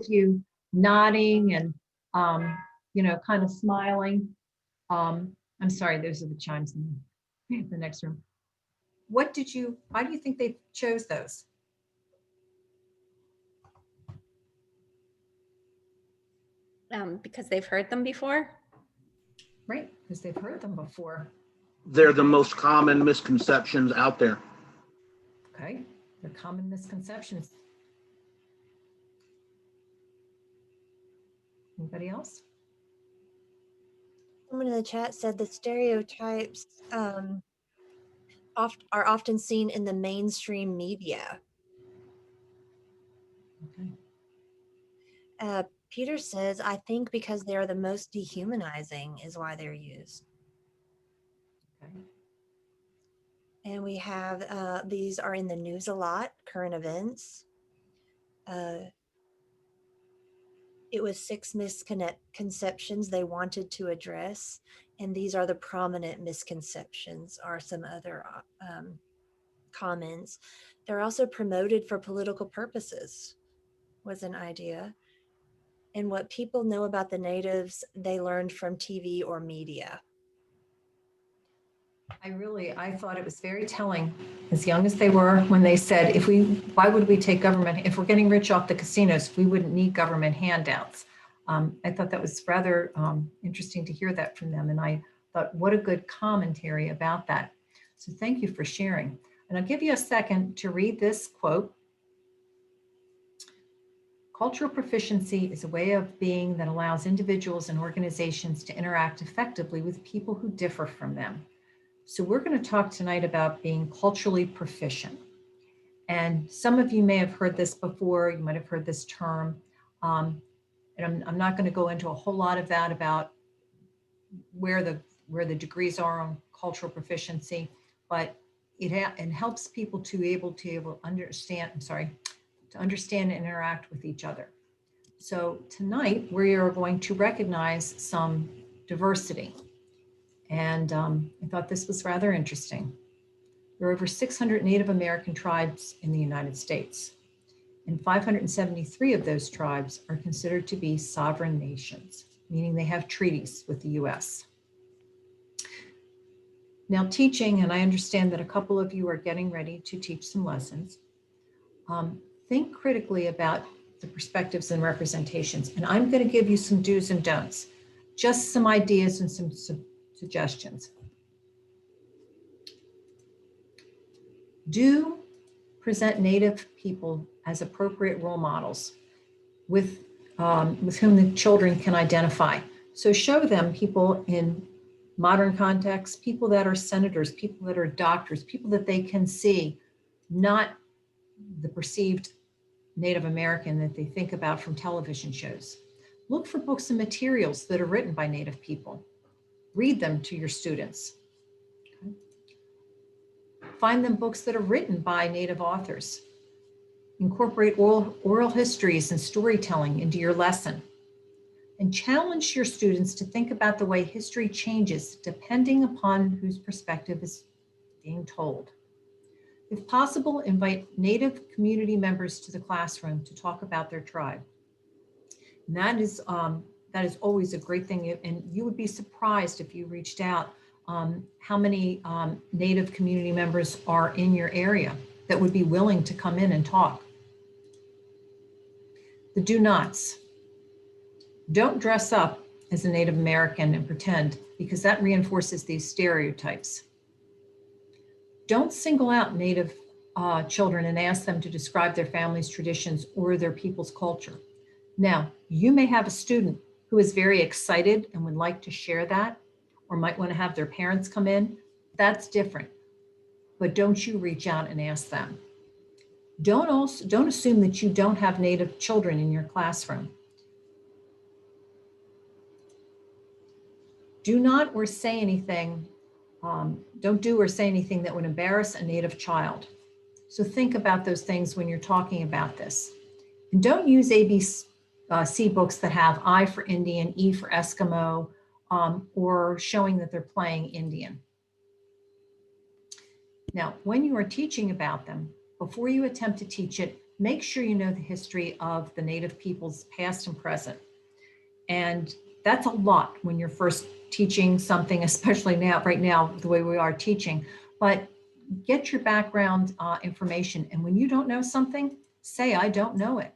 You nodding and, kind of smiling. I'm sorry, those are the chimes in the next room. Why do you think they chose those? Because they've heard them before. Right, because they've heard them before. They're the most common misconceptions out there. Okay, they're common misconceptions. Anybody else? Someone in the chat said the stereotypes are often seen in the mainstream media. Okay. Peter says, I think because they are the most dehumanizing is why they're used. Okay. And we have, these are in the news a lot, current events. It was 6 misconceptions they wanted to address. And these are the prominent misconceptions, are some other comments. They're also promoted for political purposes, was an idea. And what people know about the natives, they learned from TV or media. I thought it was very telling, as young as they were, when they said, why would we take government, if we're getting rich off the casinos, we wouldn't need government handouts. I thought that was rather interesting to hear that from them. And I thought, what a good commentary about that. So thank you for sharing. And I'll give you a second to read this quote. Cultural proficiency is a way of being that allows individuals and organizations to interact effectively with people who differ from them. So we're going to talk tonight about being culturally proficient. And some of you may have heard this before, you might have heard this term. And I'm not going to go into a whole lot of that about where the degrees are on cultural proficiency, but it helps people to understand and interact with each other. So tonight we are going to recognize some diversity. And I thought this was rather interesting. There are over 600 Native American tribes in the United States, and 573 of those tribes are considered to be sovereign nations, meaning they have treaties with the US. Now teaching, and I understand that a couple of you are getting ready to teach some lessons, think critically about the perspectives and representations. And I'm going to give you some do's and don'ts, just some ideas and some suggestions. Do present Native people as appropriate role models with whom the children can identify. So show them people in modern contexts, people that are senators, people that are doctors, people that they can see, not the perceived Native American that they think about from television shows. Look for books and materials that are written by Native people. Read them to your students. Okay. Find them books that are written by Native authors. Incorporate oral histories and storytelling into your lesson. And challenge your students to think about the way history changes depending upon whose perspective is being told. If possible, invite Native community members to the classroom to talk about their tribe. And that is always a great thing. And you would be surprised if you reached out how many Native community members are in your area that would be willing to come in and talk. The do nots. Don't dress up as a Native American and pretend, because that reinforces these stereotypes. Don't single out Native children and ask them to describe their family's traditions or their people's culture. Now, you may have a student who is very excited and would like to share that, or might want to have their parents come in. That's different. But don't you reach out and ask them. Don't assume that you don't have Native children in your classroom. Do not or say anything, don't do or say anything that would embarrass a Native child. So think about those things when you're talking about this. And don't use ABC books that have I for Indian, E for Eskimo, or showing that they're playing Indian. Now, when you are teaching about them, before you attempt to teach it, make sure you know the history of the Native peoples past and present. And that's a lot when you're first teaching something, especially now, right now, the way we are teaching. But get your background information. And when you don't know something, say, I don't know it.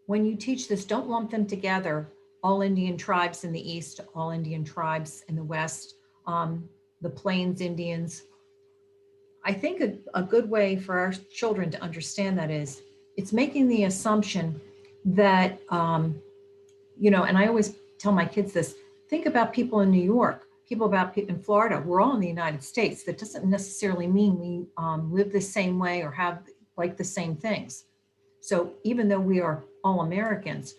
When you teach this, don't lump them together, all Indian tribes in the East, all Indian tribes in the West, the Plains Indians. I think a good way for our children to understand that is, it's making the assumption that, and I always tell my kids this, think about people in New York, people in Florida, we're all in the United States. That doesn't necessarily mean we live the same way or have like the same things. So even though we are all Americans,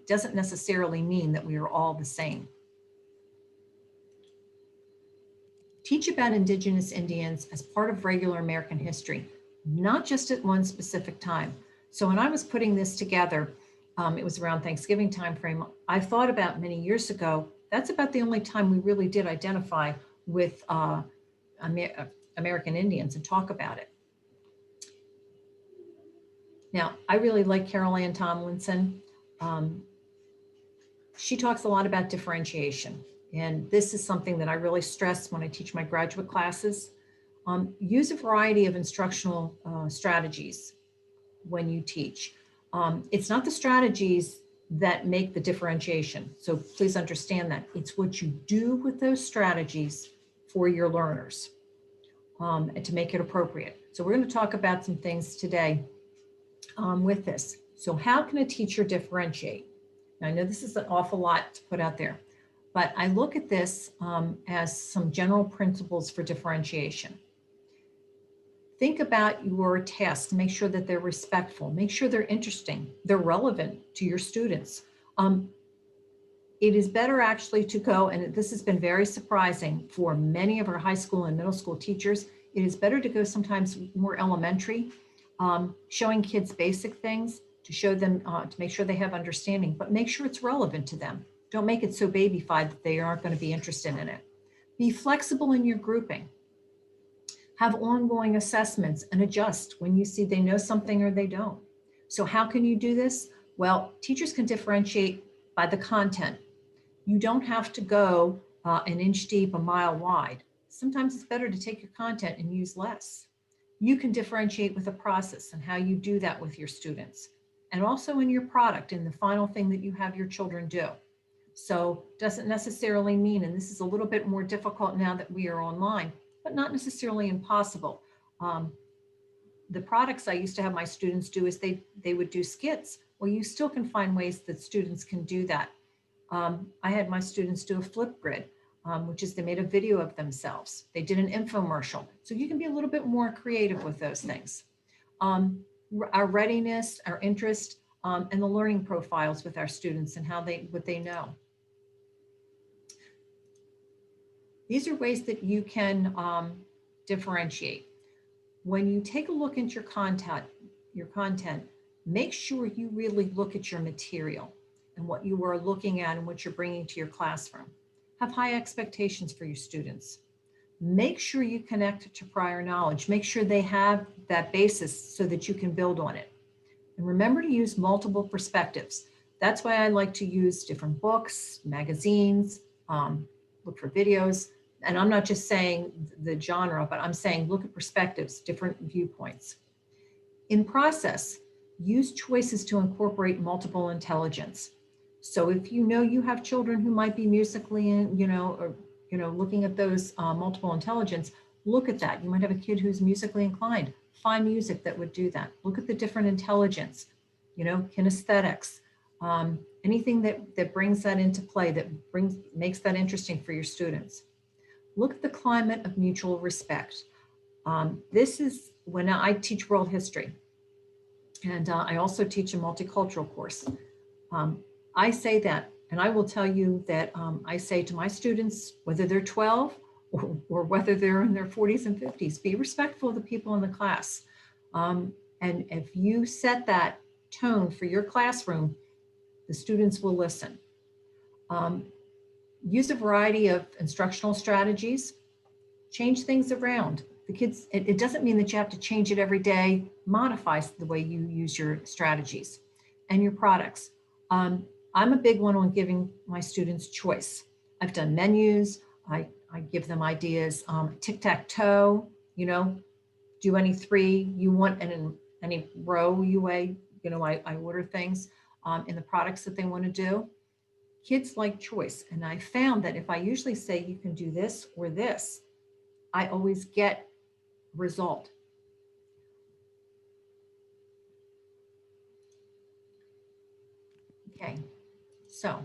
doesn't necessarily mean that we are all the same. Teach about Indigenous Indians as part of regular American history, not just at one specific time. So when I was putting this together, it was around Thanksgiving timeframe, I thought about many years ago, that's about the only time we really did identify with American Indians and talk about it. Now, I really like Carol Ann Tomlinson. She talks a lot about differentiation. And this is something that I really stress when I teach my graduate classes. Use a variety of instructional strategies when you teach. It's not the strategies that make the differentiation. So please understand that. It's what you do with those strategies for your learners and to make it appropriate. So we're going to talk about some things today with this. So how can a teacher differentiate? Now, I know this is an awful lot to put out there, but I look at this as some general principles for differentiation. Think about your tasks, make sure that they're respectful, make sure they're interesting, they're relevant to your students. It is better actually to go, and this has been very surprising for many of our high school and middle school teachers, it is better to go sometimes more elementary, showing kids basic things to show them, to make sure they have understanding, but make sure it's relevant to them. Don't make it so babyfied that they aren't going to be interested in it. Be flexible in your grouping. Have ongoing assessments and adjust when you see they know something or they don't. So how can you do this? Well, teachers can differentiate by the content. You don't have to go an inch deep, a mile wide. Sometimes it's better to take your content and use less. You can differentiate with a process and how you do that with your students. And also in your product, in the final thing that you have your children do. So doesn't necessarily mean, and this is a little bit more difficult now that we are online, but not necessarily impossible. The products I used to have my students do is they would do skits. Well, you still can find ways that students can do that. I had my students do a flip grid, which is they made a video of themselves. They did an infomercial. So you can be a little bit more creative with those things. Our readiness, our interest, and the learning profiles with our students and what they know. These are ways that you can differentiate. When you take a look at your content, make sure you really look at your material and what you are looking at and what you're bringing to your classroom. Have high expectations for your students. Make sure you connect to prior knowledge. Make sure they have that basis so that you can build on it. And remember to use multiple perspectives. That's why I like to use different books, magazines, look for videos. And I'm not just saying the genre, but I'm saying look at perspectives, different viewpoints. In process, use choices to incorporate multiple intelligence. So if you know you have children who might be musically, looking at those multiple intelligence, look at that. You might have a kid who's musically inclined. Find music that would do that. Look at the different intelligence, kinesthetics, anything that brings that into play, that makes that interesting for your students. Look at the climate of mutual respect. This is when I teach world history, and I also teach a multicultural course. I say that, and I will tell you that I say to my students, whether they're 12 or whether they're in their 40s and 50s, be respectful of the people in the class. And if you set that tone for your classroom, the students will listen. Use a variety of instructional strategies. Change things around. the kids, it doesn't mean that you have to change it every day, modify the way you use your strategies and your products. I'm a big one on giving my students choice. I've done menus, I give them ideas, tic-tac-toe, you know, do any three you want, and in any row you weigh, you know, I order things in the products that they want to do. Kids like choice. And I found that if I usually say you can do this or this, I always get result. Okay, so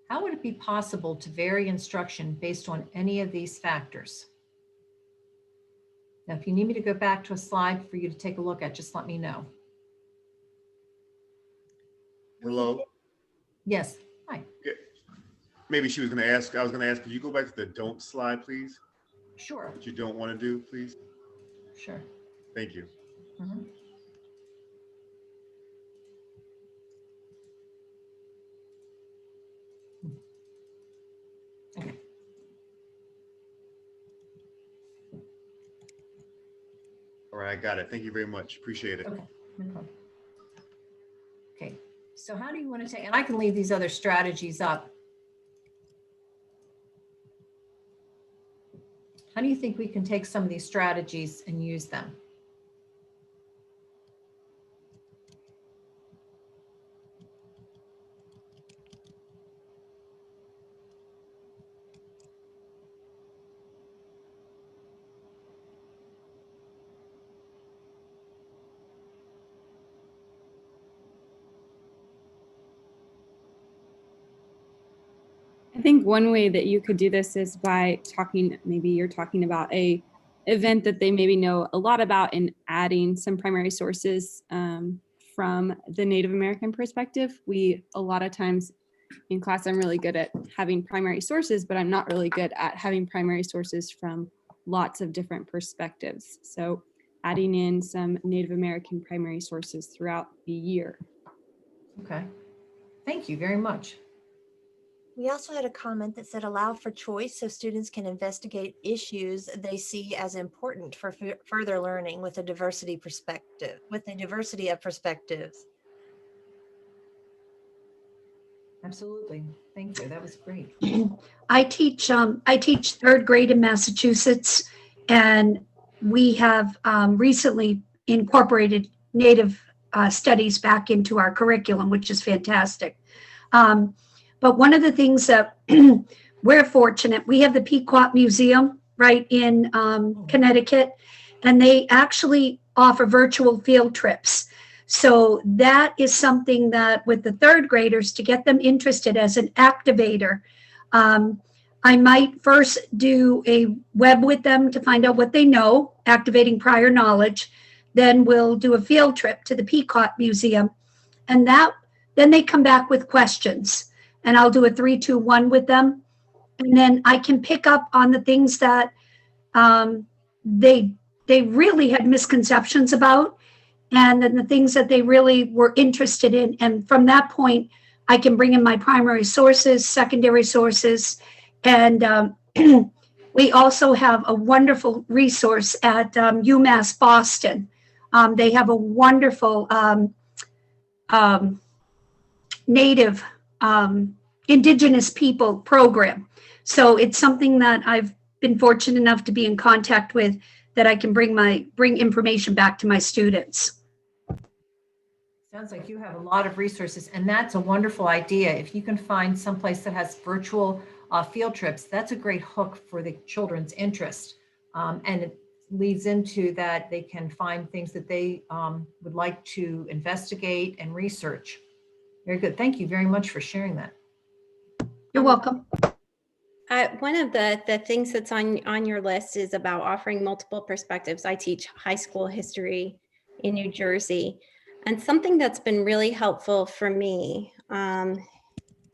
how would it be possible to vary instruction based on any of these factors? Now, if you need me to go back to a slide for you to take a look at, just let me know. Hello. Yes, hi. Yeah. Maybe she was going to ask, I was going to ask, could you go back to the don't slide, please? Sure, What you don't want to do, please? sure. Thank you. Mhm. Okay. All right, I got it. Thank you very much. Appreciate it. Okay, no problem. Okay, so how do you want to take, and I can leave these other strategies up. How do you think we can take some of these strategies and use them? I think one way that you could do this is by talking, maybe you're talking about a event that they maybe know a lot about and adding some primary sources from the Native American perspective. We, a lot of times in class, I'm really good at having primary sources, but I'm not really good at having primary sources from lots of different perspectives. So adding in some Native American primary sources throughout the year. Okay, thank you very much. We also had a comment that said allow for choice so students can investigate issues they see as important for further learning with a diversity perspective, with a diversity of perspectives. Absolutely, thank you, that was great. I teach third grade in Massachusetts, and we have recently incorporated Native studies back into our curriculum, which is fantastic. But one of the things that we're fortunate, we have the Pequot Museum right in Connecticut, and they actually offer virtual field trips. So that is something that with the third graders, to get them interested as an activator, I might first do a web with them to find out what they know, activating prior knowledge. Then we'll do a field trip to the Pequot Museum, and then they come back with questions. And I'll do a 3-2-1 with them. And then I can pick up on the things that they really had misconceptions about, and then the things that they really were interested in. And from that point, I can bring in my primary sources, secondary sources. And we also have a wonderful resource at UMass Boston. They have a wonderful Native Indigenous people program. So it's something that I've been fortunate enough to be in contact with, that I can bring information back to my students. Sounds like you have a lot of resources, and that's a wonderful idea. If you can find someplace that has virtual field trips, that's a great hook for the children's interest. And it leads into that they can find things that they would like to investigate and research. Very good. Thank you very much for sharing that. You're welcome. One of the things that's on your list is about offering multiple perspectives. I teach high school history in New Jersey, and something that's been really helpful for me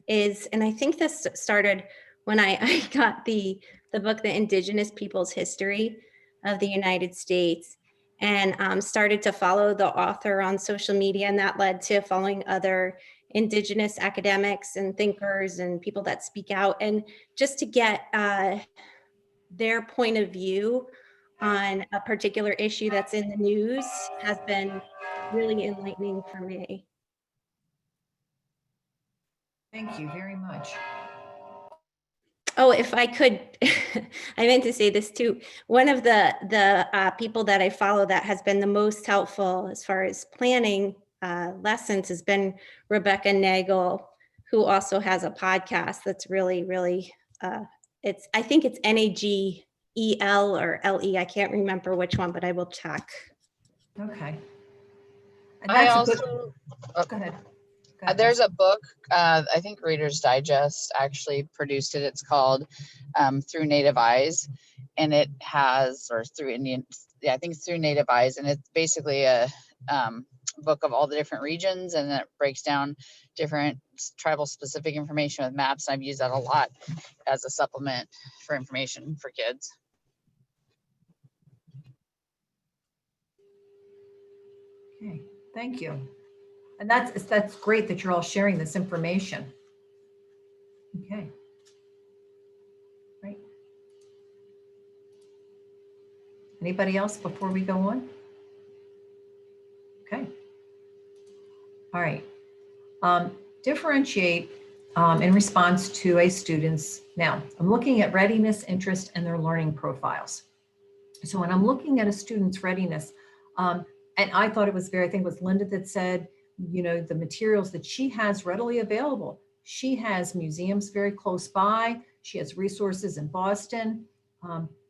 is, and I think this started when I got the book, The Indigenous People's History of the United States, and started to follow the author on social media, and that led to following other Indigenous academics and thinkers and people that speak out, and just to get their point of view on a particular issue that's in the news has been really enlightening for me. Thank you very much. Oh, if I could, I meant to say this too. One of the people that I follow that has been the most helpful as far as planning lessons has been Rebecca Nagel, who also has a podcast that's really, I think it's NAGEL or LE. I can't remember which one, but I will check. Okay. And I that's a also, good, go ahead. Go ahead, there's Beth. a book, I think Reader's Digest actually produced it. It's called Through Native Eyes, and it has, or through Indian, yeah, I think it's Through Native Eyes, and it's basically a book of all the different regions, and it breaks down different tribal specific information with maps. And I've used that a lot as a supplement for information for kids. Okay, thank you. And that's great that you're all sharing this information. Okay. Right. Anybody else before we go on? Okay. All right. Differentiate in response to a student's, now I'm looking at readiness, interest, and their learning profiles. So when I'm looking at a student's readiness, and I thought it was I think it was Linda that said, the materials that she has readily available. She has museums very close by. She has resources in Boston.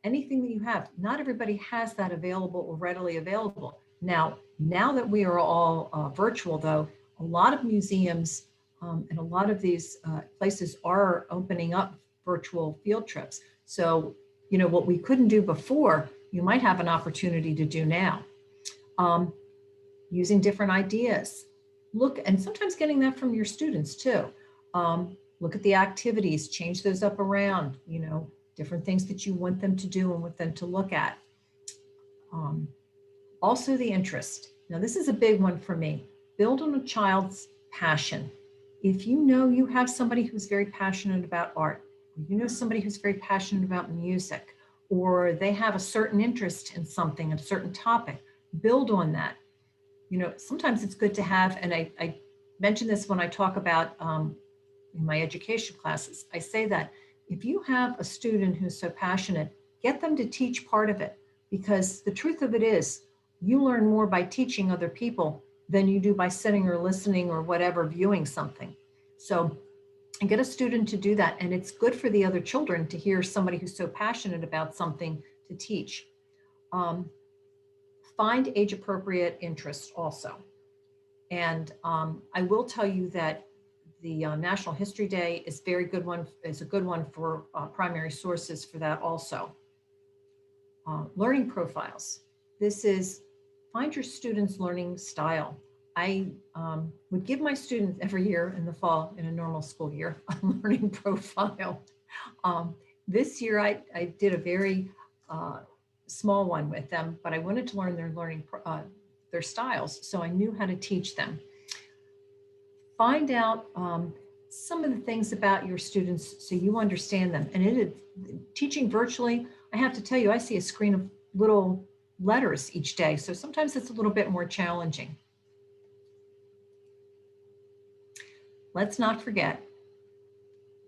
Anything that you have, not everybody has that available or readily available. Now that we are all virtual though, a lot of museums and a lot of these places are opening up virtual field trips. So, what we couldn't do before, you might have an opportunity to do now. Using different ideas. Look, and sometimes getting that from your students too. Look at the activities, change those up around, different things that you want them to do and want them to look at. Also the interest. Now this is a big one for me. Build on a child's passion. If you have somebody who's very passionate about art, or somebody who's very passionate about music, or they have a certain interest in something, a certain topic, build on that. Sometimes it's good to have, and I mention this when I talk about in my education classes, I say that if you have a student who's so passionate, get them to teach part of it, because the truth of it is you learn more by teaching other people than you do by sitting or listening or whatever, viewing something. So, and get a student to do that. And it's good for the other children to hear somebody who's so passionate about something to teach. Find age appropriate interests also. And I will tell you that the National History Day is a good one for primary sources for that also. Learning profiles. This is find your students' learning style. I would give my students every year in the fall in a normal school year a learning profile. This year I did a very small one with them, but I wanted to learn their styles, so I knew how to teach them. Find out some of the things about your students so you understand them. And teaching virtually, I have to tell you, I see a screen of little letters each day, so sometimes it's a little bit more challenging. Let's not forget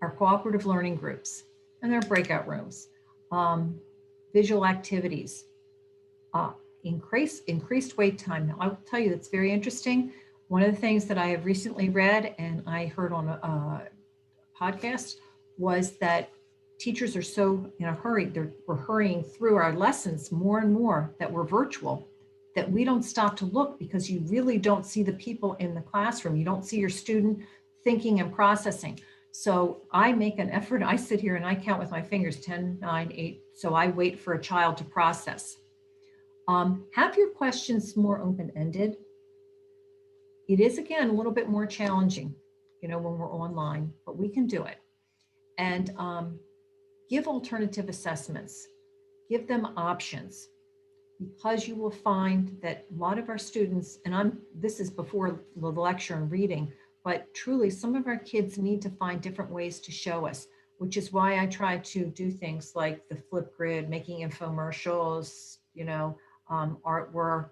our cooperative learning groups and their breakout rooms, visual activities, increased wait time. Now, I will tell you, it's very interesting. One of the things that I have recently read and I heard on a podcast was that teachers are so in a hurry, we're hurrying through our lessons more and more that we're virtual, that we don't stop to look because you really don't see the people in the classroom. You don't see your student thinking and processing. So I make an effort. I sit here and I count with my fingers, 10, 9, 8. So I wait for a child to process. Have your questions more open-ended. It is, again, a little bit more challenging, when we're online, but we can do it. And give alternative assessments. Give them options, because you will find that a lot of our students, and this is before the lecture and reading, but truly some of our kids need to find different ways to show us. which is why I try to do things like the flip grid, making infomercials, artwork.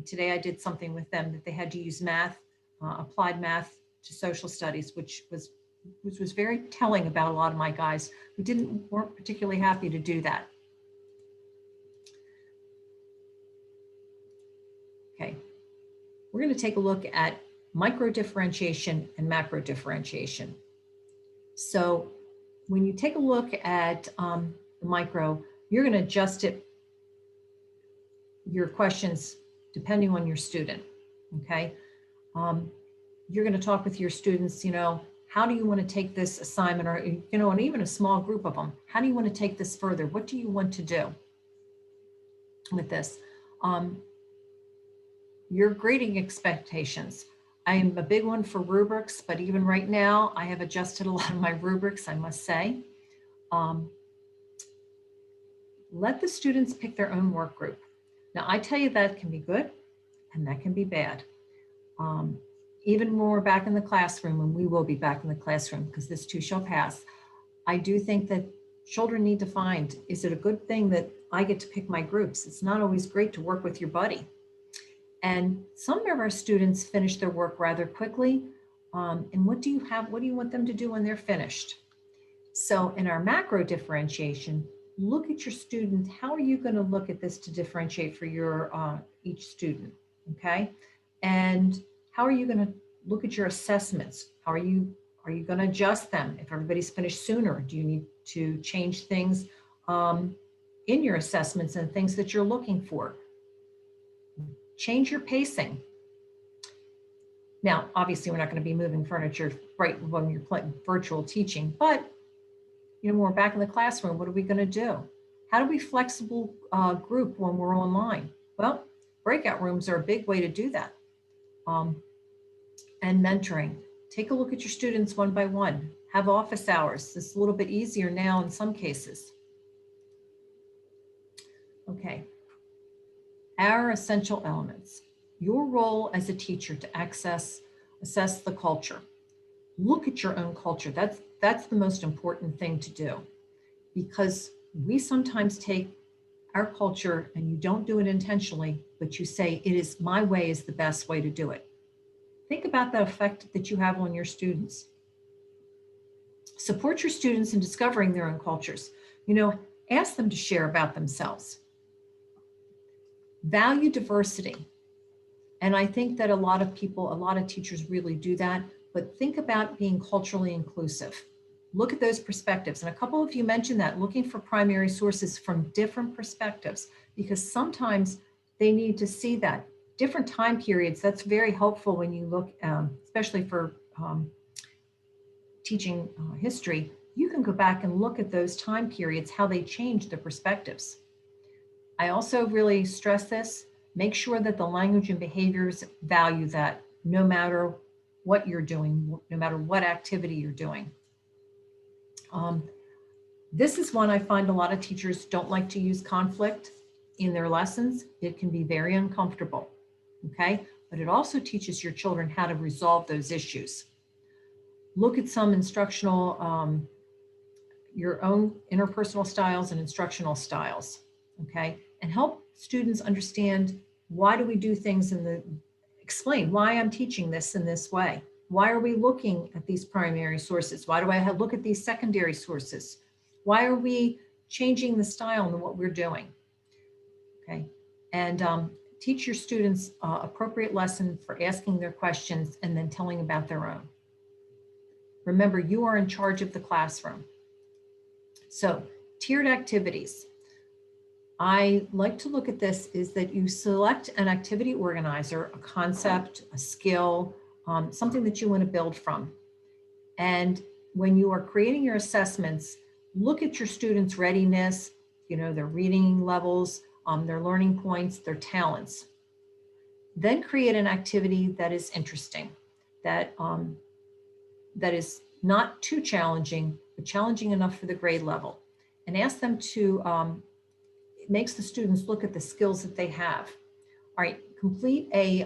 Today I did something with them that they had to use math, applied math to social studies, which was very telling about a lot of my guys who weren't particularly happy to do that. Okay, we're going to take a look at micro differentiation and macro differentiation. So when you take a look at the micro, you're going to adjust your questions depending on your student. Okay, you're going to talk with your students. How do you want to take this assignment, or and even a small group of them? How do you want to take this further? What do you want to do with this? Your grading expectations. I am a big one for rubrics, but even right now, I have adjusted a lot of my rubrics, I must say. Let the students pick their own work group. Now, I tell you that can be good and that can be bad. Even when we're back in the classroom, and we will be back in the classroom because this too shall pass, I do think that children need to find, is it a good thing that I get to pick my groups? It's not always great to work with your buddy. And some of our students finish their work rather quickly. And what do you want them to do when they're finished? So in our macro differentiation, look at your student. How are you going to look at this to differentiate for your each student? Okay. And how are you going to look at your assessments? Are you going to adjust them if everybody's finished sooner? Do you need to change things in your assessments and things that you're looking for? Change your pacing. Now, obviously, we're not going to be moving furniture right when you're virtual teaching, but when we're back in the classroom, what are we going to do? How do we flexible group when we're online? Well, breakout rooms are a big way to do that. And mentoring. Take a look at your students one by one. Have office hours. It's a little bit easier now in some cases. Okay. Our essential elements. Your role as a teacher to assess the culture. Look at your own culture. That's the most important thing to do, because we sometimes take our culture and you don't do it intentionally, but you say it is my way is the best way to do it. Think about the effect that you have on your students. Support your students in discovering their own cultures. Ask them to share about themselves. Value diversity. And I think that a lot of teachers really do that, but think about being culturally inclusive. Look at those perspectives. And a couple of you mentioned that, looking for primary sources from different perspectives, because sometimes they need to see that. Different time periods, that's very helpful when you look, especially for teaching history, you can go back and look at those time periods, how they changed the perspectives. I also really stress this, make sure that the language and behaviors value that no matter what you're doing, no matter what activity you're doing. This is one I find a lot of teachers don't like to use conflict in their lessons. It can be very uncomfortable, okay? But it also teaches your children how to resolve those issues. Look at some instructional, your own interpersonal styles and instructional styles, okay? And help students understand, why do we do things explain why I'm teaching this in this way. Why are we looking at these primary sources? Why do I look at these secondary sources? Why are we changing the style in what we're doing? Okay, and teach your students appropriate lesson for asking their questions and then telling about their own. Remember, you are in charge of the classroom. So, tiered activities. I like to look at this is that you select an activity organizer, a concept, a skill, something that you want to build from. And when you are creating your assessments, look at your students' readiness, their reading levels, their learning points, their talents. Then create an activity that is interesting, that is not too challenging, but challenging enough for the grade level. And ask them to, it makes the students look at the skills that they have. All right, complete a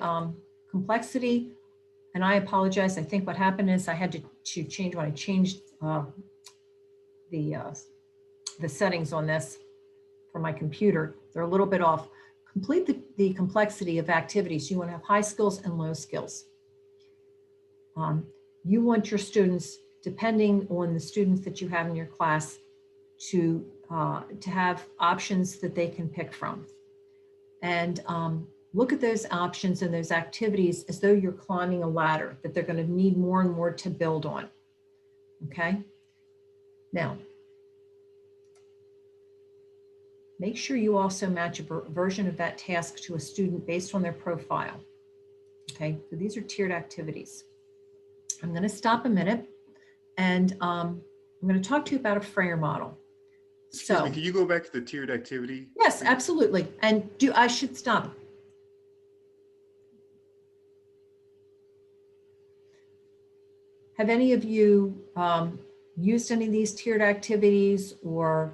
complexity. And I apologize. I think what happened is I had to change when I changed the settings on this for my computer. They're a little bit off. Complete the complexity of activities. You want to have high skills and low skills. You want your students, depending on the students that you have in your class, to have options that they can pick from. And look at those options and those activities as though you're climbing a ladder that they're going to need more and more to build on. Okay? Now, make sure you also match a version of that task to a student based on their profile. Okay, so these are tiered activities. I'm going to stop a minute and I'm going to talk to you about a frayer model. Excuse So, me, can you go back to the tiered activity? yes, absolutely. And I should stop. Have any of you used any of these tiered activities or?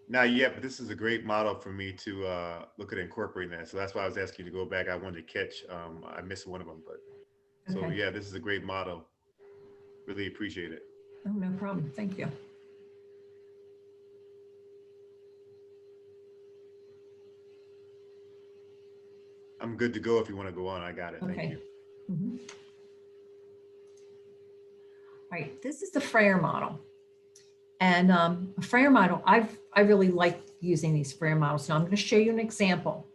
Not yet, but this is a great model for me to look at incorporating that. So that's why I was asking you to go back. I wanted to catch, I missed one of them, but so Okay. yeah, this is a great model. Really appreciate it. Oh, no problem. Thank you. I'm good to go if you want to go on. I got it. Thank Okay. you. Mhm. All right, this is the frayer model. And a frayer model, I really like using these frayer models. Now I'm going to show you an example.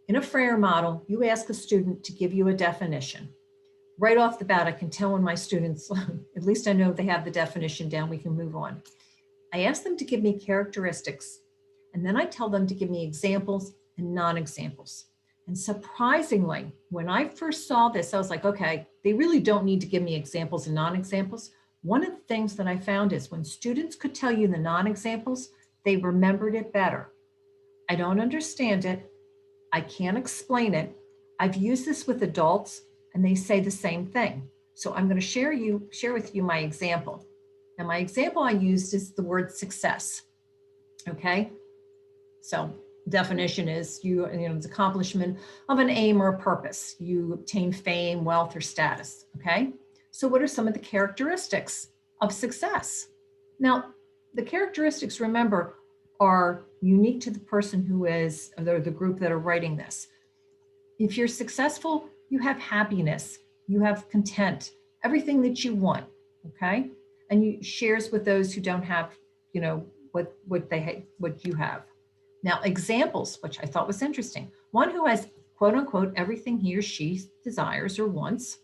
In a frayer model, you ask a student to give you a definition. Right off the bat, I can tell when my students, at least I know they have the definition down, we can move on. I ask them to give me characteristics, and then I tell them to give me examples and non-examples. And surprisingly, when I first saw this, I was like, okay, they really don't need to give me examples and non-examples. One of the things that I found is when students could tell you the non-examples, they remembered it better. I don't understand it. I can't explain it. I've used this with adults and they say the same thing. So I'm going to share with you my example. Now my example I used is the word success. Okay. So definition is it's accomplishment of an aim or a purpose. You obtain fame, wealth, or status. Okay. So what are some of the characteristics of success? Now, the characteristics, remember, are unique to the person who is, or the group that are writing this. If you're successful, you have happiness, you have content, everything that you want, okay? And you shares with those who don't have, what you have. Now, examples, which I thought was interesting. One who has, quote unquote, everything he or she desires or wants.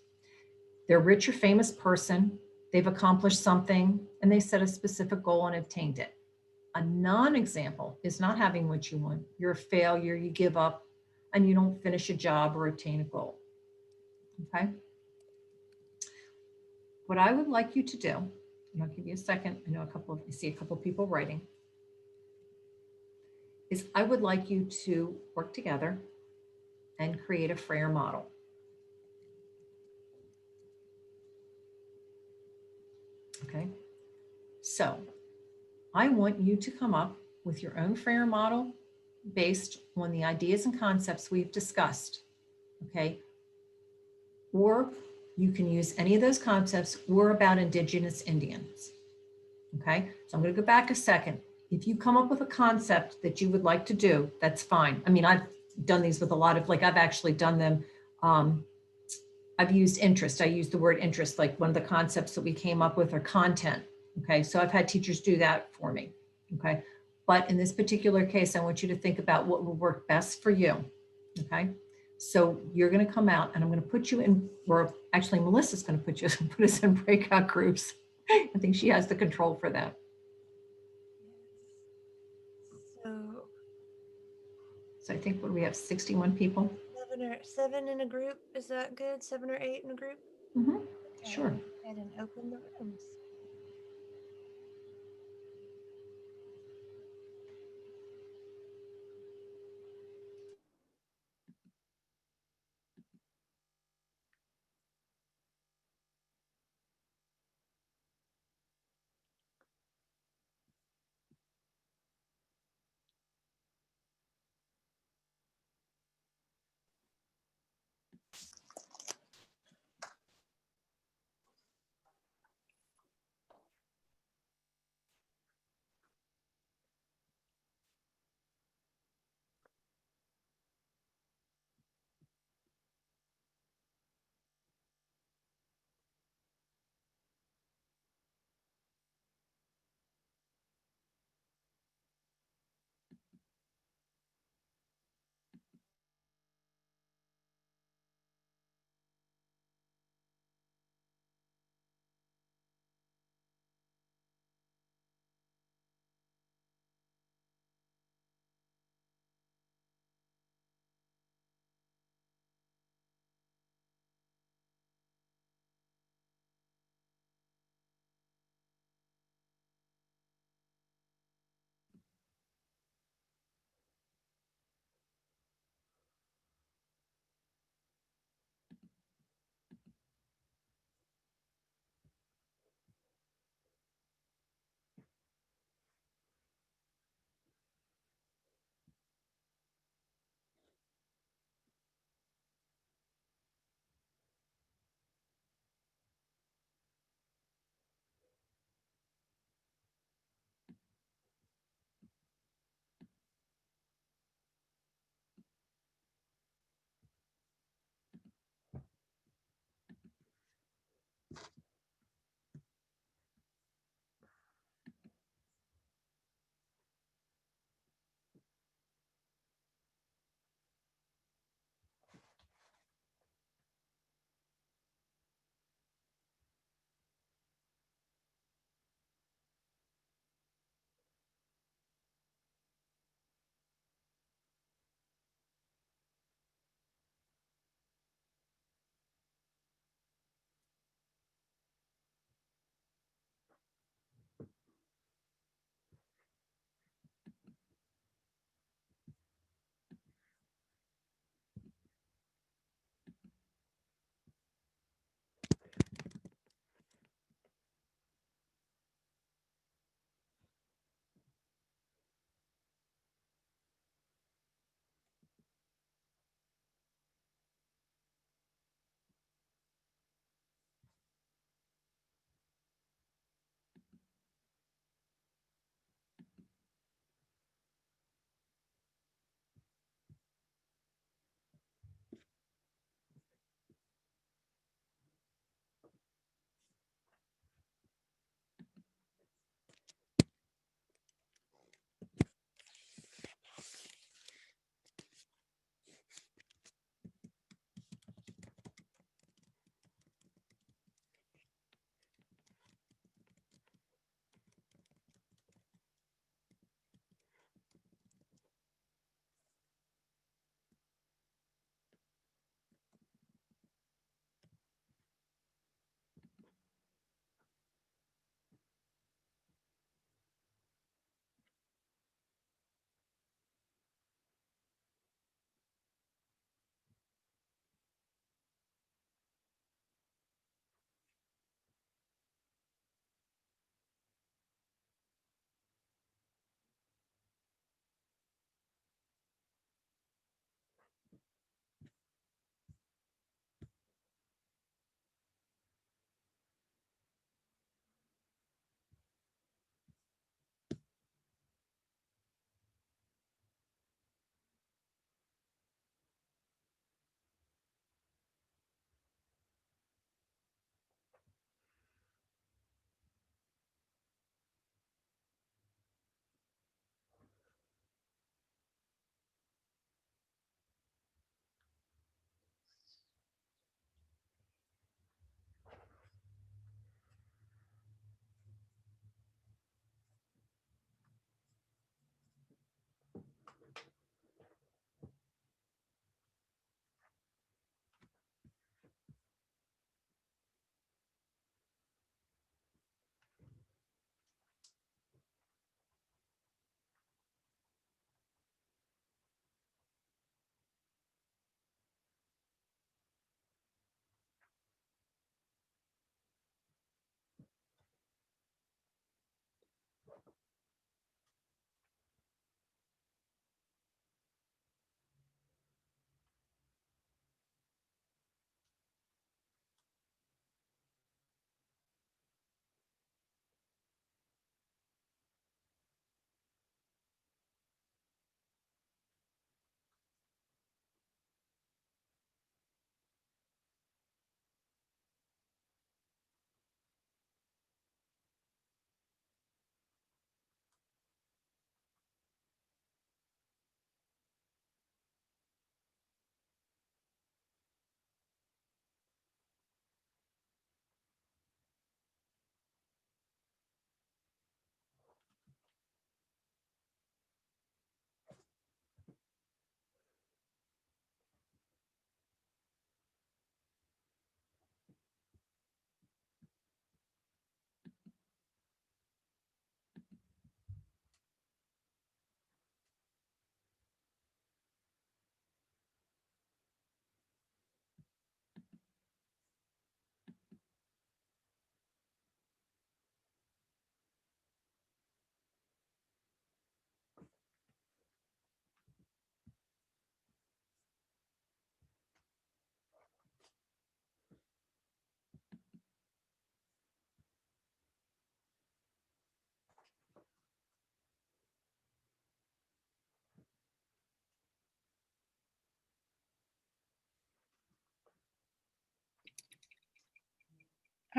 They're a rich or famous person. They've accomplished something and they set a specific goal and obtained it. A non-example is not having what you want. You're a failure, you give up, and you don't finish a job or attain a goal. Okay? What I would like you to do, and I'll give you a second, I see a couple of people writing, is I would like you to work together and create a frayer model. Okay? So I want you to come up with your own frayer model based on the ideas and concepts we've discussed, okay? Or you can use any of those concepts or about Indigenous Indians, okay? So I'm gonna go back a second. If you come up with a concept that you would like to do, that's fine. I mean, I've done these with a lot of, I've actually done them. I've used interest. I use the word interest, like one of the concepts that we came up with are content, okay? So I've had teachers do that for me, okay? But in this particular case, I want you to think about what will work best for you, okay? So you're going to come out and I'm going to put you in, or actually Melissa's going to put us in breakout groups. I think she has the control for that. So I think what we have 61 people. Seven in a group. Is that good? 7 or 8 in a group? Mm-hmm. Okay, Sure. go ahead and open the rooms.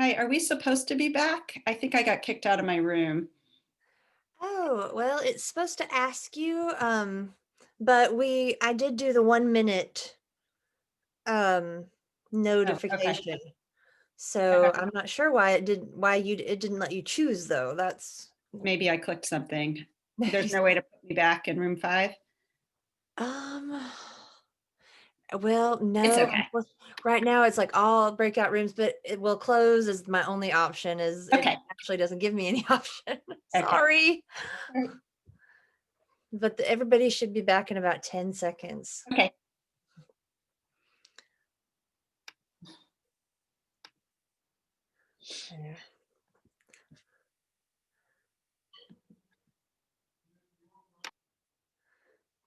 Hi, are we supposed to be back? I think I got kicked out of my room. Oh, well, it's supposed to ask you, but I did do the 1 minute Okay. notification. So Okay. I'm not sure why it didn't let you choose though. That's Maybe I clicked something. There's no way to put me back in room 5. um well, It's no, okay. right now it's like all breakout rooms, but it will close is my only option is it Okay. actually doesn't give me any option. Okay. Sorry. Alright. But everybody should be back in about 10 seconds. Okay. Yeah.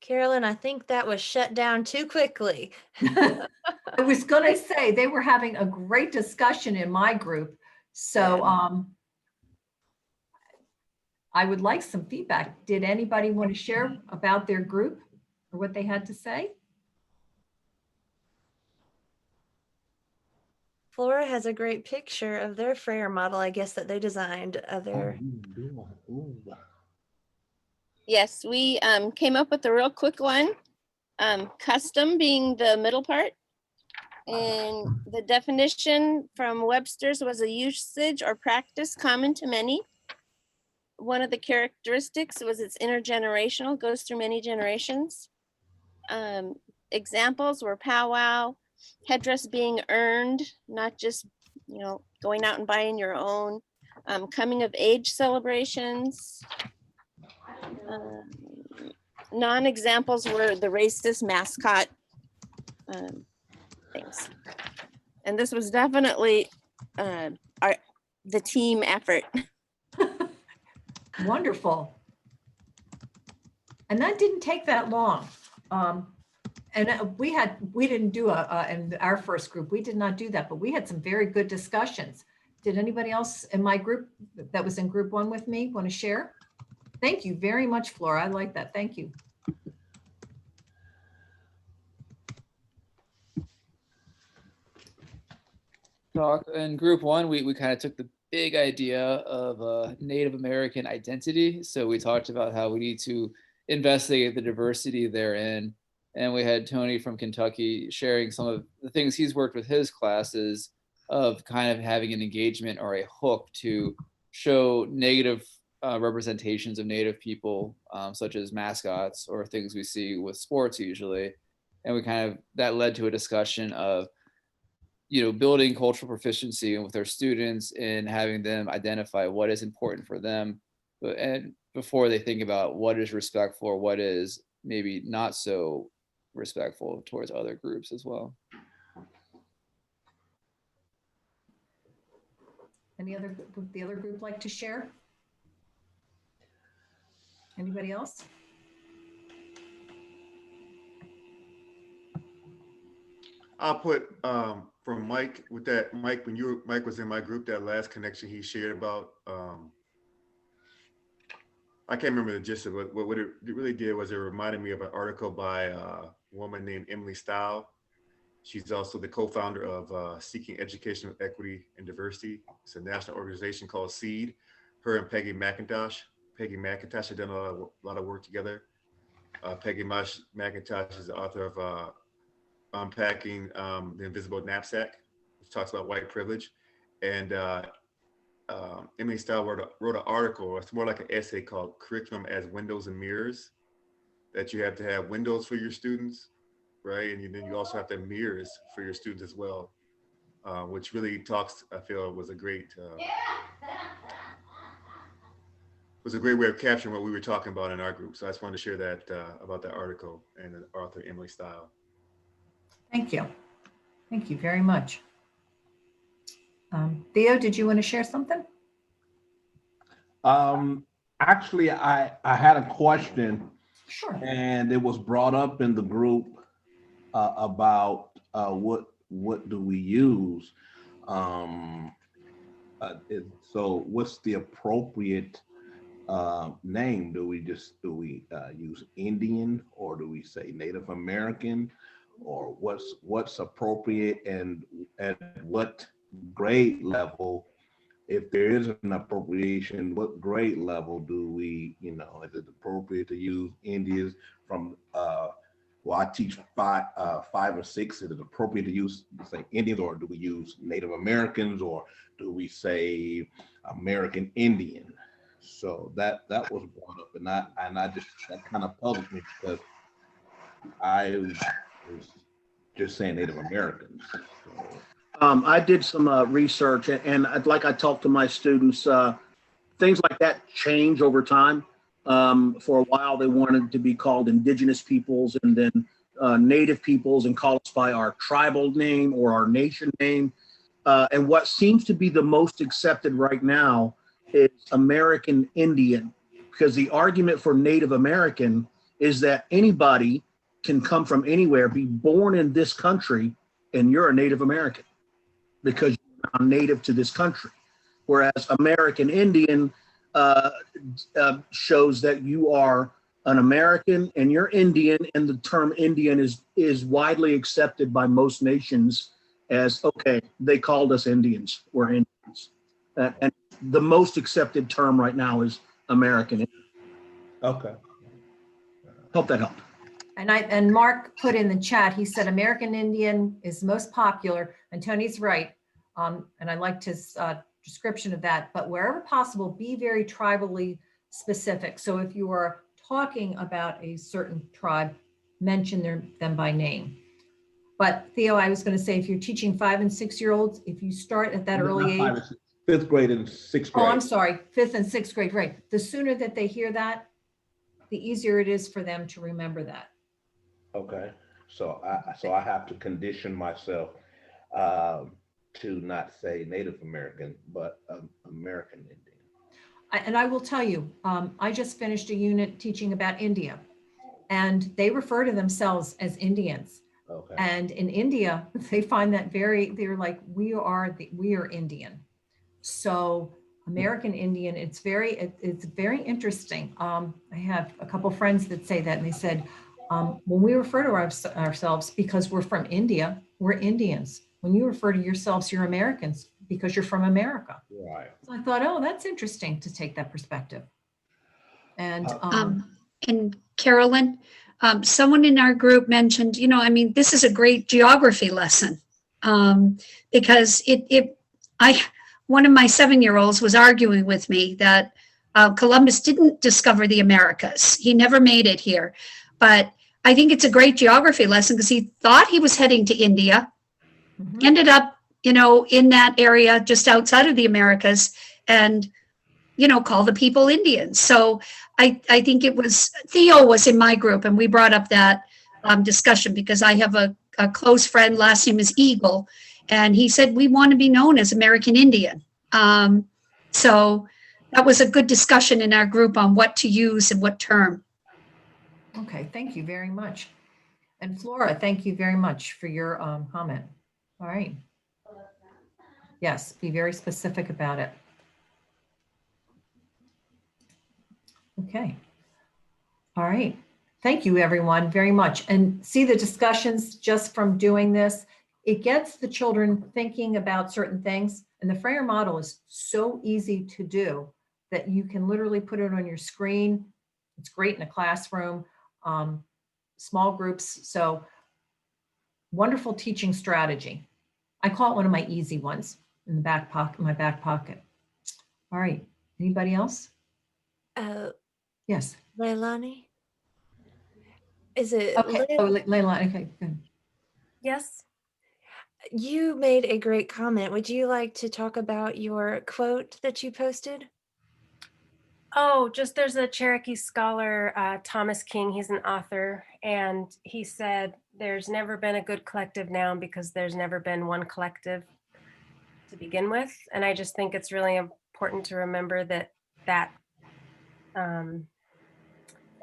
Carolyn, I think that was shut down too quickly. I was going to say they were having a great discussion in my group. So I would like some feedback. Did anybody want to share about their group or what they had to say? Flora has a great picture of their frayer model, I guess, that they designed of their. Yes, we came up with a real quick one. Custom being the middle part. And the definition from Webster's was a usage or practice common to many. One of the characteristics was it's intergenerational, goes through many generations. Examples were powwow, headdress being earned, not just, going out and buying your own, coming of age celebrations. Non-examples were the racist mascot things. And this was definitely the team effort. Wonderful. And that didn't take that long. And we didn't do in our first group, we did not do that, but we had some very good discussions. Did anybody else in my group that was in group 1 with me want to share? Thank you very much, Flora. I like that. Thank you. In group 1, we kind of took the big idea of Native American identity. So we talked about how we need to investigate the diversity therein. And we had Tony from Kentucky sharing some of the things he's worked with his classes of kind of having an engagement or a hook to show negative representations of Native people, such as mascots or things we see with sports usually. And that led to a discussion of building cultural proficiency with their students and having them identify what is important for them, and before they think about what is respectful or what is maybe not so respectful towards other groups as well. The other group like to share? Anybody else? I'll put from Mike with that. Mike, when Mike was in my group, that last connection he shared about, I can't remember the gist of it. What it really did was it reminded me of an article by a woman named Emily Stahl. She's also the co-founder of Seeking Educational Equity and Diversity. It's a national organization called SEED. Her and Peggy McIntosh have done a lot of work together. Peggy McIntosh is the author of Unpacking the Invisible Knapsack, which talks about white privilege. And Emily Stahl wrote an article, it's more like an essay called Curriculum as Windows and Mirrors, that you have to have windows for your students, right? And then you also have to have mirrors for your students as well, which really I feel was a great way of capturing what we were talking about in our group. So I just wanted to share that about that article and the author Emily Stahl. Thank you. Thank you very much. Theo, did you want to share something? Actually, I had a question. Sure. And it was brought up in the group about what do we use? So what's the appropriate name? Do we use Indian, or do we say Native American, or what's appropriate, and what grade level, if there is an appropriation, what grade level do we, is it appropriate to use Indians from, well, I teach 5 or 6. Is it appropriate to use, say, Indians, or do we use Native Americans, or do we say American Indian? So that was brought up, and I just, that kind of puzzled me, because I was just saying Native Americans. So, I did some research, and like I talked to my students, things like that change over time. For a while, they wanted to be called Indigenous peoples, and then Native peoples, and call us by our tribal name or our nation name. And what seems to be the most accepted right now is American Indian, because the argument for Native American is that anybody can come from anywhere, be born in this country, and you're a Native American because you're native to this country. Whereas American Indian shows that you are an American and you're Indian, and the term Indian is widely accepted by most nations as, okay, they called us Indians, we're Indians. And the most accepted term right now is American Indian. okay. Hope that helped. And Mark put in the chat, he said American Indian is most popular, and Tony's right. And I liked his description of that, but wherever possible, be very tribally specific. So if you are talking about a certain tribe, mention them by name. But Theo, I was going to say, if you're teaching 5 and 6 year olds, if you start at that early age, 5th grade and 6th grade. oh, I'm sorry, 5th and 6th grade, right. The sooner that they hear that, the easier it is for them to remember that. Okay, so I have to condition myself to not say Native American, but American Indian. And I will tell you, I just finished a unit teaching about India, and they refer to themselves as Indians. Okay. And in India, they find that they're like, we are Indian. So American Indian, it's very interesting. I have a couple friends that say that, and they said, when we refer to ourselves because we're from India, we're Indians. When you refer to yourselves, you're Americans because you're from America. Right. So I thought, oh, that's interesting to take that perspective. And Carolyn, someone in our group mentioned, this is a great geography lesson, because one of my 7-year-olds was arguing with me that Columbus didn't discover the Americas. He never made it here. But I think it's a great geography lesson, because he thought he was heading to India, ended up, in that area just outside of the Americas, and, call the people Indians. So I think it was, Theo was in my group, and we brought up that discussion, because I have a close friend, last name is Eagle, and he said, we want to be known as American Indian. So that was a good discussion in our group on what to use and what term. okay, thank you very much. And Flora, thank you very much for your comment. All right. Yes, be very specific about it. Okay. All right. Thank you, everyone, very much. And see the discussions just from doing this, it gets the children thinking about certain things. And the frayer model is so easy to do that you can literally put it on your screen. It's great in a classroom, small groups. So wonderful teaching strategy. I call it one of my easy ones in the back pocket, my back pocket. All right. Anybody else? Yes. Leilani? Is it? Okay. Oh, Leilani. Okay, good. Yes. You made a great comment. Would you like to talk about your quote that you posted? Oh, just there's a Cherokee scholar, Thomas King. He's an author, and he said, there's never been a good collective noun because there's never been one collective to begin with. And I just think it's really important to remember that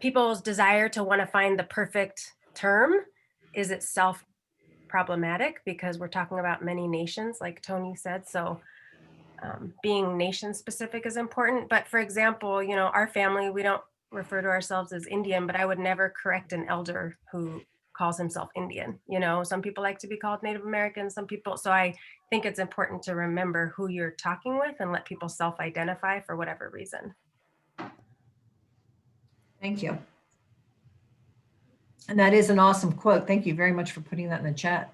people's desire to want to find the perfect term is itself problematic, because we're talking about many nations, like Tony said. So being nation specific is important. But for example, our family, we don't refer to ourselves as Indian, but I would never correct an elder who calls himself Indian. You know, some people like to be called Native American, some people. So I think it's important to remember who you're talking with and let people self-identify for whatever reason. Thank you. And that is an awesome quote. Thank you very much for putting that in the chat.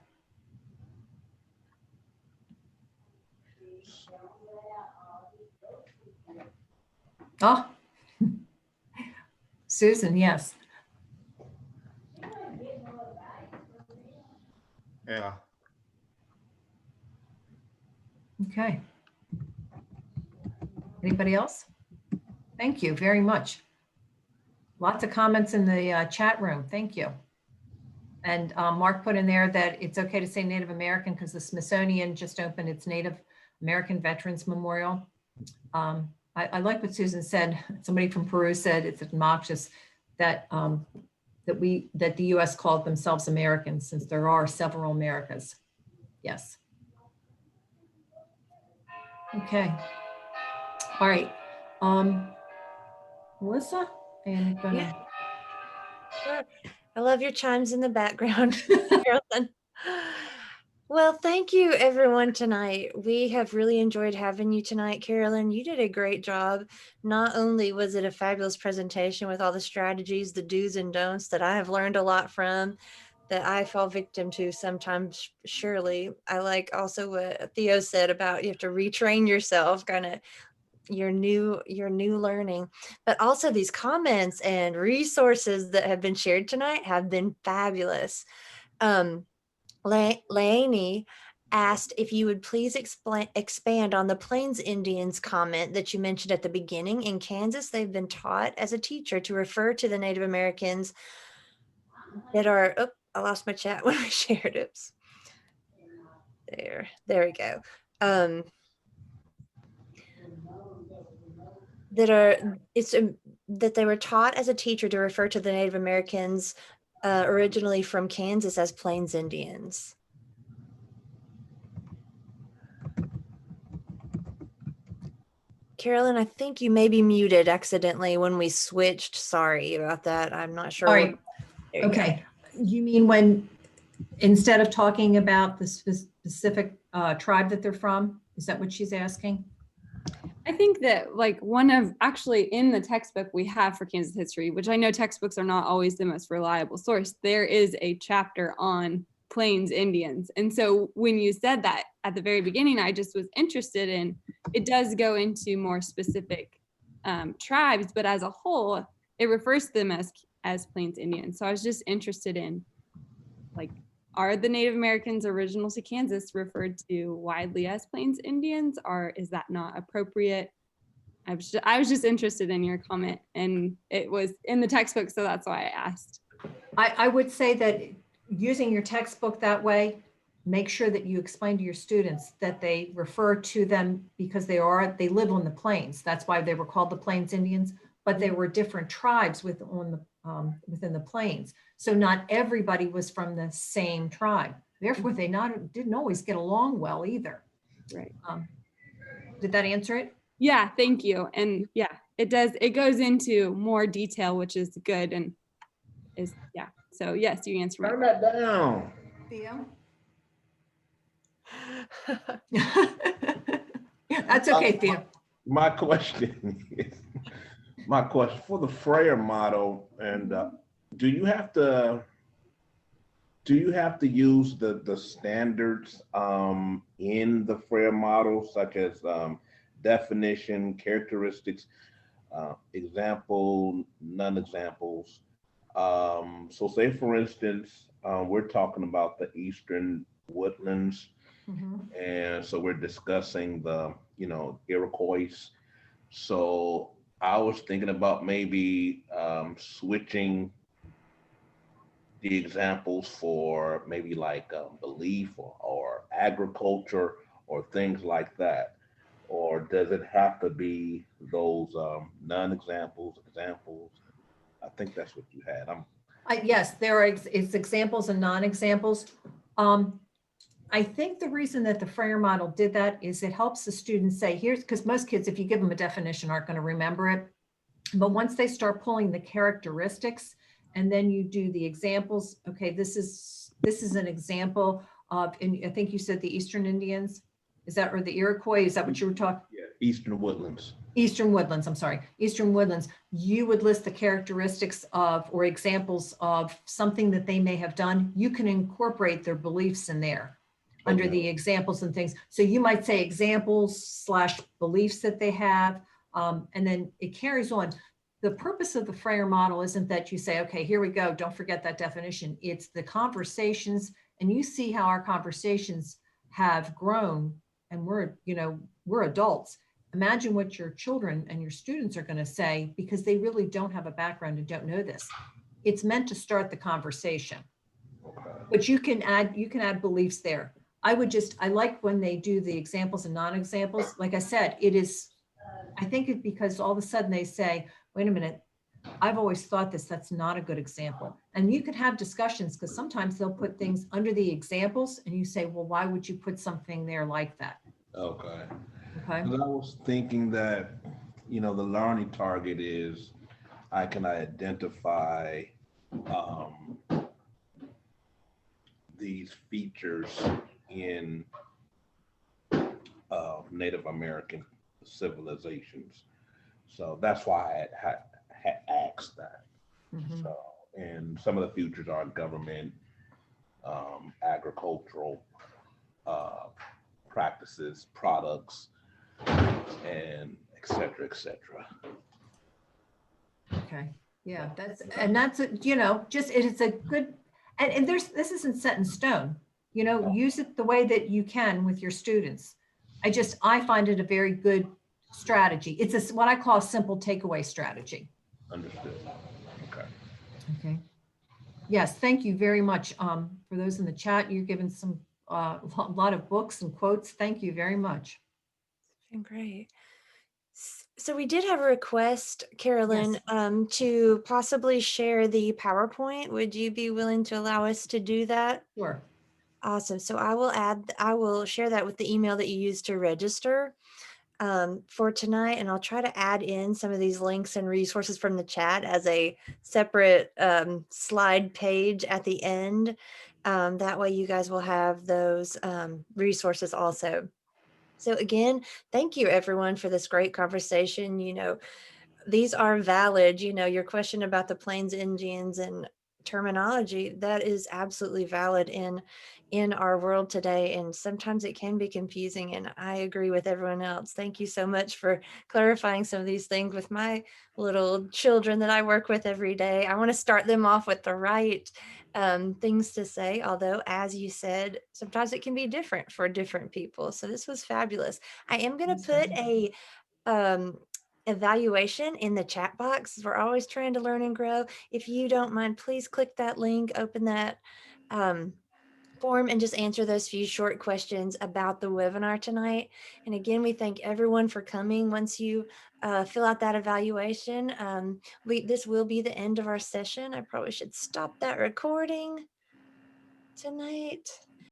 Oh, Susan, yes. Yeah. Okay. Anybody else? Thank you very much. Lots of comments in the chat room. Thank you. And Mark put in there that it's okay to say Native American because the Smithsonian just opened its Native American Veterans Memorial. I like what Susan said. Somebody from Peru said it's obnoxious that that the U.S. called themselves Americans, since there are several Americas. Yes. Okay. All right. Melissa, I'm gonna. Yeah. Sure. I love your chimes in the background, Carolyn. Well, thank you everyone tonight. We have really enjoyed having you tonight, Carolyn. You did a great job. Not only was it a fabulous presentation with all the strategies, the do's and don'ts that I have learned a lot from, that I fall victim to sometimes, surely. I like also what Theo said about you have to retrain yourself, kind of your new learning, but also these comments and resources that have been shared tonight have been fabulous. Lainey asked if you would please expand on the Plains Indians comment that you mentioned at the beginning. In Kansas, they've been taught as a teacher to refer to the Native Americans that are, oh, I lost my chat when I shared. Oops. There we go. That they were taught as a teacher to refer to the Native Americans originally from Kansas as Plains Indians. Carolyn, I think you may be muted accidentally when we switched. Sorry about that. I'm not sure. All right. Okay. You mean when, instead of talking about the specific tribe that they're from, is that what she's asking? I think that like actually in the textbook we have for Kansas history, which I know textbooks are not always the most reliable source, there is a chapter on Plains Indians. And so when you said that at the very beginning, I just was interested in, it does go into more specific tribes, but as a whole, it refers to them as Plains Indians. So I was just interested in, like, are the Native Americans original to Kansas referred to widely as Plains Indians, or is that not appropriate? I was just interested in your comment, and it was in the textbook, so that's why I asked. I would say that using your textbook that way, make sure that you explain to your students that they refer to them because they live on the plains. That's why they were called the Plains Indians, but there were different tribes within the plains. So not everybody was from the same tribe. Therefore, they didn't always get along well either. Right. Did that answer it? Yeah, thank you. And yeah, it does. It goes into more detail, which is good. And yeah. So yes, you answered my question. Turn that down. Theo? That's okay, Theo. My question for the frayer model, and do you have to use the standards in the frayer model, such as definition, characteristics, example, non-examples? So say for instance, we're talking about the eastern woodlands, and so we're discussing the Iroquois. So I was thinking about maybe switching the examples for maybe like belief or agriculture or things like that. Or does it have to be those non-examples, examples? I think that's what you had. Yes, there are it's examples and non-examples. I think the reason that the frayer model did that is it helps the students say, here's, because most kids, if you give them a definition, aren't going to remember it. But once they start pulling the characteristics And then you do the examples. Okay, this is an example of, and I think you said the Eastern Indians, is that, or the Iroquois, is that what you were talking? Yeah, Eastern Woodlands. Eastern Woodlands, I'm sorry, Eastern Woodlands. You would list the characteristics of, or examples of something that they may have done. You can incorporate their beliefs in there under Okay. the examples and things. So you might say examples / beliefs that they have, and then it carries on. The purpose of the frayer model isn't that you say, okay, here we go, don't forget that definition. It's the conversations, and you see how our conversations have grown, and we're adults. Imagine what your children and your students are going to say, because they really don't have a background and don't know this. It's meant to start the conversation, but you can add beliefs there. I like when they do the examples and non-examples. Like I said, I think it's because all of a sudden they say, wait a minute, I've always thought this, that's not a good example. And you can have discussions, because sometimes they'll put things under the examples and you say, well, why would you put something there like that? Okay. Okay. 'Cause I was thinking that, the learning target is I can identify these features in Native American civilizations. So that's why I had asked that. Mhm. So, and some of the features are government, agricultural practices, products, and et cetera, et cetera. Okay. Yeah, it's a good, and this isn't set in stone, use it the way that you can with your students. I find it a very good strategy. It's what I call a simple takeaway strategy. Understood. Okay. Okay. Yes, thank you very much. For those in the chat, you're given some, a lot of books and quotes. Thank you very much. Great. So we did have a request, Carolyn, to possibly share the PowerPoint. Would you be willing to allow us to do that? Sure. Awesome. So I will share that with the email that you used to register for tonight, and I'll try to add in some of these links and resources from the chat as a separate slide page at the end. That way you guys will have those resources also. So again, thank you everyone for this great conversation. These are valid, your question about the Plains Indians and terminology, that is absolutely valid in our world today. And sometimes it can be confusing. And I agree with everyone else. Thank you so much for clarifying some of these things with my little children that I work with every day. I want to start them off with the right things to say, although as you said, sometimes it can be different for different people. So this was fabulous. I am going to put a evaluation in the chat box. We're always trying to learn and grow. If you don't mind, please click that link, open that form, and just answer those few short questions about the webinar tonight. And again, we thank everyone for coming. Once you fill out that evaluation, this will be the end of our session. I probably should stop that recording tonight.